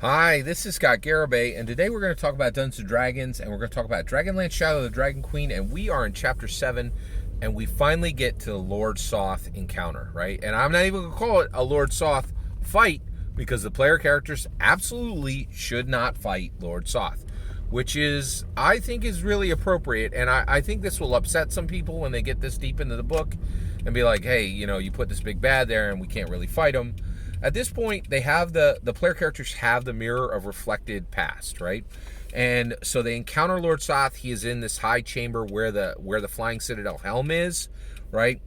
Hi, this is Scott Garibay, and today we're going to talk about Dungeons & Dragons, and we're going to talk about Dragonlance Shadow of the Dragon Queen, and we are in Chapter 7, and we finally get to the Lord Soth encounter, right? And I'm not even going to call it a Lord Soth fight, because the player characters absolutely should not fight Lord Soth, which is, I think, is really appropriate, and I think this will upset some people when they get this deep into the book, and be like, hey, you put this big bad there, and we can't really fight him. At this point, they have the player characters have the mirror of reflected past, right? And so they encounter Lord Soth. He is in this high chamber where the Flying Citadel helm is, right?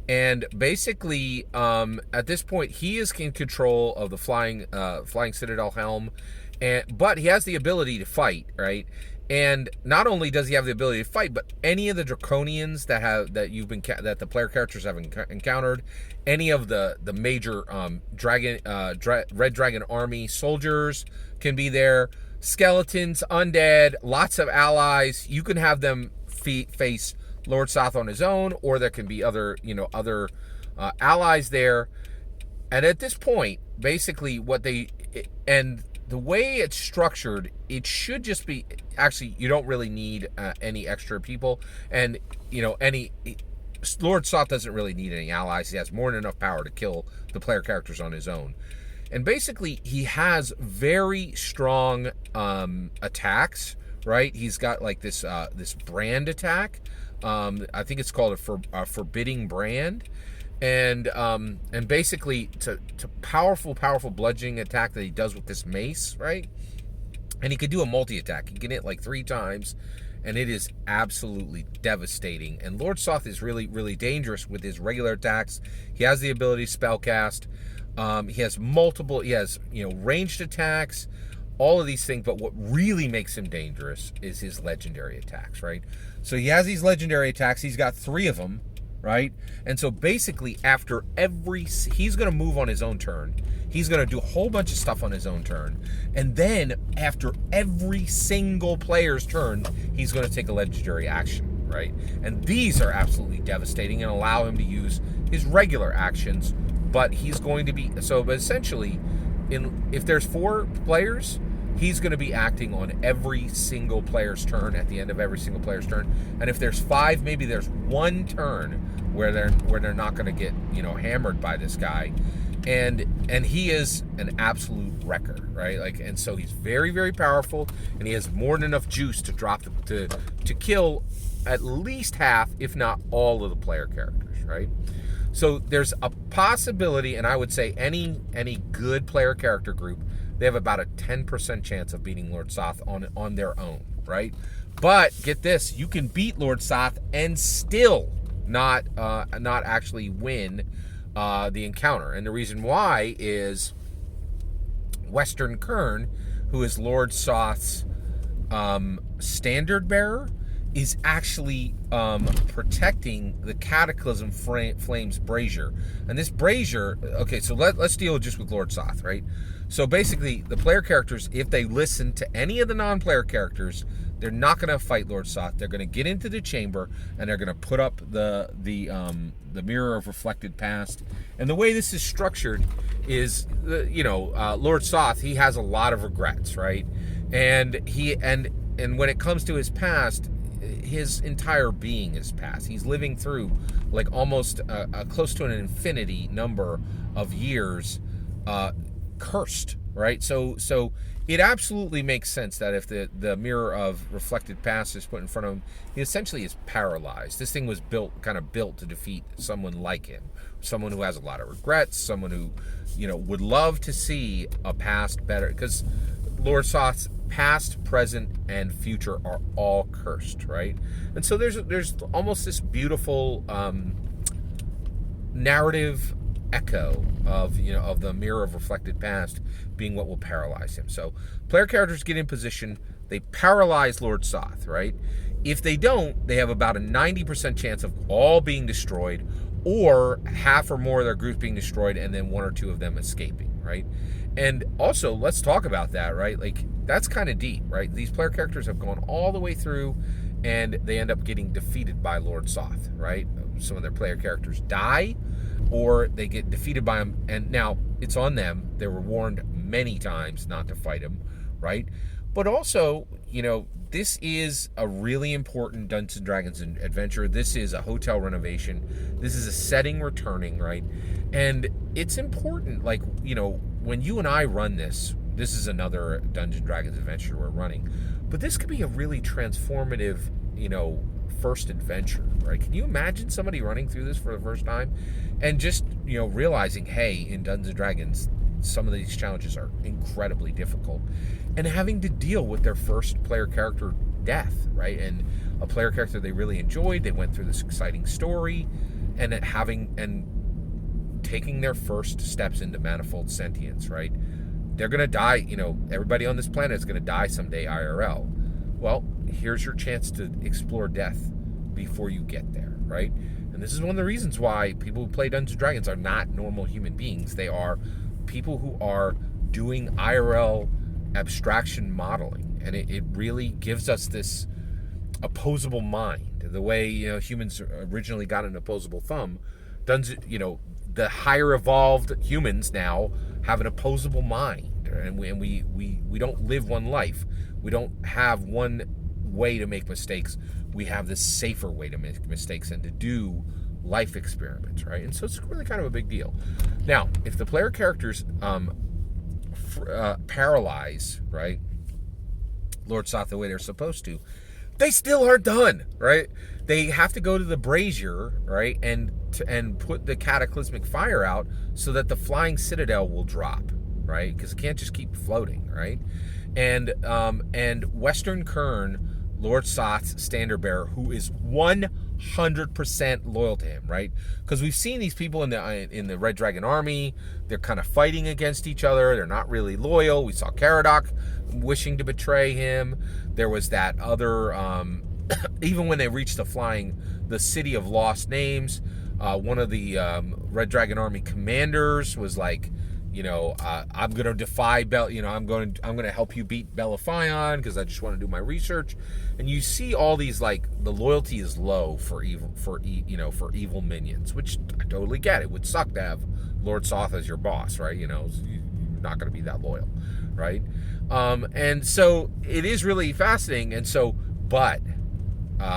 And basically, at this point, he is in control of the Flying Citadel helm, but he has the ability to fight, right? And not only does he have the ability to fight, but any of the Draconians that the player characters have encountered, any of the major Red Dragon Army soldiers can be there. Skeletons, undead, lots of allies. You can have them face Lord Soth on his own, or there can be other allies there. And at this point, basically, the way it's structured, it should just be, actually, you don't really need any extra people. And, Lord Soth doesn't really need any allies. He has more than enough power to kill the player characters on his own. And basically, he has very strong attacks, right? He's got like this brand attack. I think it's called a forbidding brand. And basically, to powerful bludgeoning attack that he does with this mace, right? And he can do a multi-attack. He can hit like 3 times, and it is absolutely devastating. And Lord Soth is really, really dangerous with his regular attacks. He has the ability to spellcast. He has ranged attacks, all of these things. But what really makes him dangerous is his legendary attacks, right? So he has these legendary attacks. He's got 3 of them. Right? And so basically, he's going to move on his own turn. He's going to do a whole bunch of stuff on his own turn. And then, after every single player's turn, he's going to take a legendary action, right? And these are absolutely devastating and allow him to use his regular actions. But he's going to be... But essentially, if there's 4 players, he's going to be acting on every single player's turn at the end of every single player's turn. And if there's 5, maybe there's 1 turn where they're not going to get hammered by this guy, and he is an absolute wrecker, right? And so he's very, very powerful, and he has more than enough juice to to kill at least half, if not all, of the player characters, right? So there's a possibility, and I would say any good player character group, they have about a 10% chance of beating Lord Soth on their own, right? But get this, you can beat Lord Soth and still not actually win the encounter. And the reason why is Western Kern, who is Lord Soth's standard bearer, is actually protecting the Cataclysm Flames brazier. And this brazier, okay, so let's deal just with Lord Soth, right? So basically, the player characters, if they listen to any of the non-player characters, they're not going to fight Lord Soth. They're going to get into the chamber, and they're going to put up the mirror of reflected past. And the way this is structured is, Lord Soth, he has a lot of regrets, right? And when it comes to his past, his entire being is past. He's living through like almost close to an infinity number of years cursed, right? So it absolutely makes sense that if the mirror of reflected past is put in front of him, he essentially is paralyzed. This thing was built to defeat someone like him, someone who has a lot of regrets, someone who would love to see a past better, because Lord Soth's past, present, and future are all cursed, right? And so there's almost this beautiful narrative echo of the mirror of reflected past being what will paralyze him. So player characters get in position, they paralyze Lord Soth, right? If they don't, they have about a 90% chance of all being destroyed, or half or more of their group being destroyed, and then 1 or 2 of them escaping, right? And also, let's talk about that, right? Like, that's kind of deep, right? These player characters have gone all the way through, and they end up getting defeated by Lord Soth, right? Some of their player characters die, or they get defeated by him, and now it's on them. They were warned many times not to fight him, right? But also, this is a really important Dungeons and Dragons adventure. This is a hotel renovation. This is a setting returning, right? And it's important, like, when you and I run this is another Dungeons and Dragons adventure we're running. But this could be a really transformative, first adventure, right? Can you imagine somebody running through this for the first time and just, realizing, hey, in Dungeons and Dragons, some of these challenges are incredibly difficult, and having to deal with their first player character death, right? And a player character they really enjoyed, they went through this exciting story, and taking their first steps into Manifold Sentience, right? They're going to die, everybody on this planet is going to die someday IRL. Well, here's your chance to explore death before you get there, right? And this is one of the reasons why people who play Dungeons and Dragons are not normal human beings. They are people who are doing IRL abstraction modeling, and it really gives us this opposable mind. The way humans originally got an opposable thumb, the higher evolved humans now have an opposable mind, and we don't live one life. We don't have one way to make mistakes. We have this safer way to make mistakes and to do life experiments, right? And so it's really kind of a big deal. Now, if the player characters paralyze, right, Lord Soth the way they're supposed to, they still aren't done, right? They have to go to the brazier, right, and put the cataclysmic fire out so that the flying citadel will drop, right? Because it can't just keep floating, right? And Western Kern, Lord Soth's standard bearer, who is 100% loyal to him, right? Because we've seen these people in the Red Dragon Army. They're kind of fighting against each other. They're not really loyal. We saw Caradoc wishing to betray him. There was that other, even when they reached the City of Lost Names, one of the Red Dragon Army commanders was like, I'm going to defy I'm going to help you beat Bellafion because I just want to do my research. And you see all these, like, the loyalty is low for evil minions, which I totally get. It would suck to have Lord Soth as your boss, right? You're not going to be that loyal, right? And so it is really fascinating. And so, but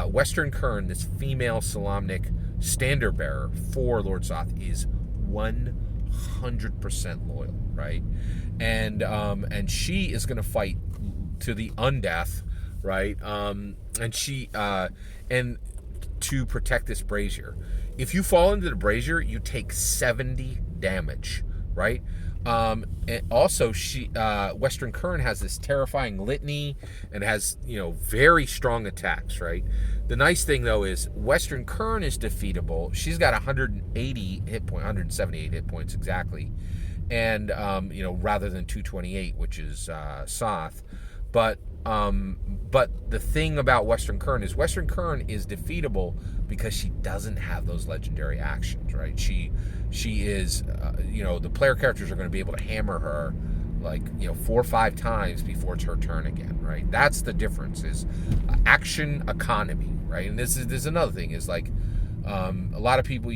Western Kern, this female Solamnic standard bearer for Lord Soth, is 100% loyal, right? And she is going to fight to the undeath, right? And to protect this brazier. If you fall into the brazier, you take 70 damage, right? And also, Western Kern has this terrifying litany and has, very strong attacks, right? The nice thing, though, is Western Kern is defeatable. She's got 178 hit points exactly, and rather than 228, which is Soth. But the thing about Western Kern is defeatable because she doesn't have those legendary actions, right? She is, the player characters are going to be able to hammer her, 4 or 5 times before it's her turn again, right? That's the difference, is action economy, right? And this is another thing, is like, a lot of people,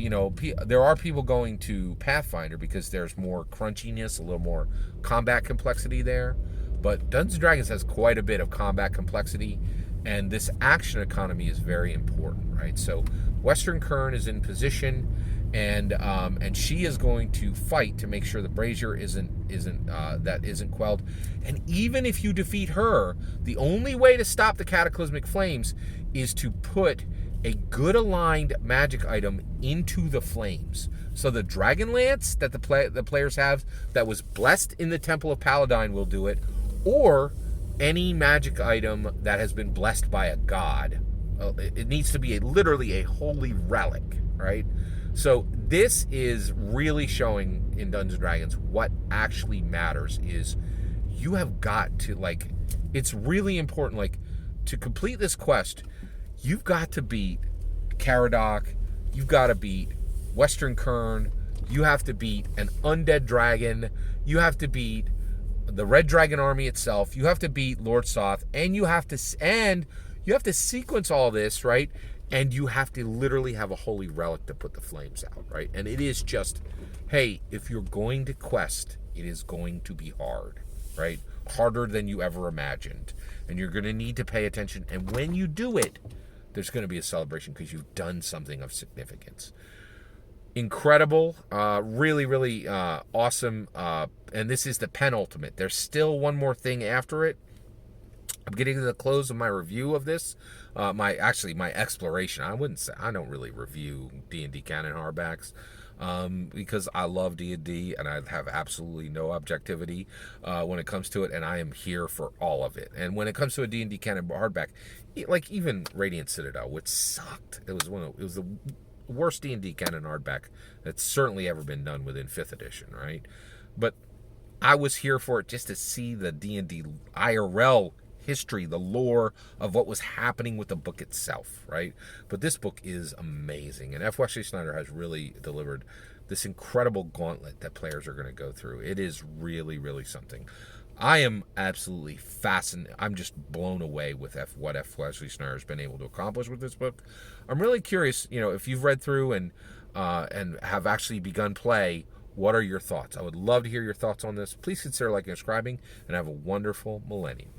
there are people going to Pathfinder because there's more crunchiness, a little more combat complexity there. But Dungeons & Dragons has quite a bit of combat complexity, and this action economy is very important, right? So Western Kern is in position, and she is going to fight to make sure the brazier isn't quelled. And even if you defeat her, the only way to stop the cataclysmic flames is to put a good aligned magic item into the flames. So the Dragonlance that the players have that was blessed in the Temple of Paladine will do it, or any magic item that has been blessed by a god. It needs to be literally a holy relic, right? So this is really showing in Dungeons & Dragons what actually matters is you have got to, it's really important, to complete this quest, you've got to beat Caradoc, you've got to beat Western Kern, you have to beat an undead dragon, you have to beat the Red Dragon Army itself, you have to beat Lord Soth, and you have to sequence all this, right? And you have to literally have a holy relic to put the flames out, right? And it is just, hey, if you're going to quest It is going to be hard, right? Harder than you ever imagined. And you're going to need to pay attention. And when you do it, there's going to be a celebration because you've done something of significance. Incredible, really, really awesome. And this is the penultimate. There's still one more thing after it. I'm getting to the close of my review of this. My exploration. I don't really review D&D canon hardbacks because I love D&D and I have absolutely no objectivity when it comes to it, and I am here for all of it. And when it comes to a D&D canon hardback, like even Radiant Citadel, which sucked. It was the worst D&D canon hardback that's certainly ever been done within 5th edition, right? But I was here for it just to see the D&D IRL history, the lore of what was happening with the book itself, right? But this book is amazing, and F. Wesley Snyder has really delivered this incredible gauntlet that players are going to go through. It is really, really something. I am absolutely fascinated. I'm just blown away with what F. Wesley Snyder has been able to accomplish with this book. I'm really curious, if you've read through and have actually begun play, what are your thoughts? I would love to hear your thoughts on this. Please consider liking and subscribing, and have a wonderful millennium.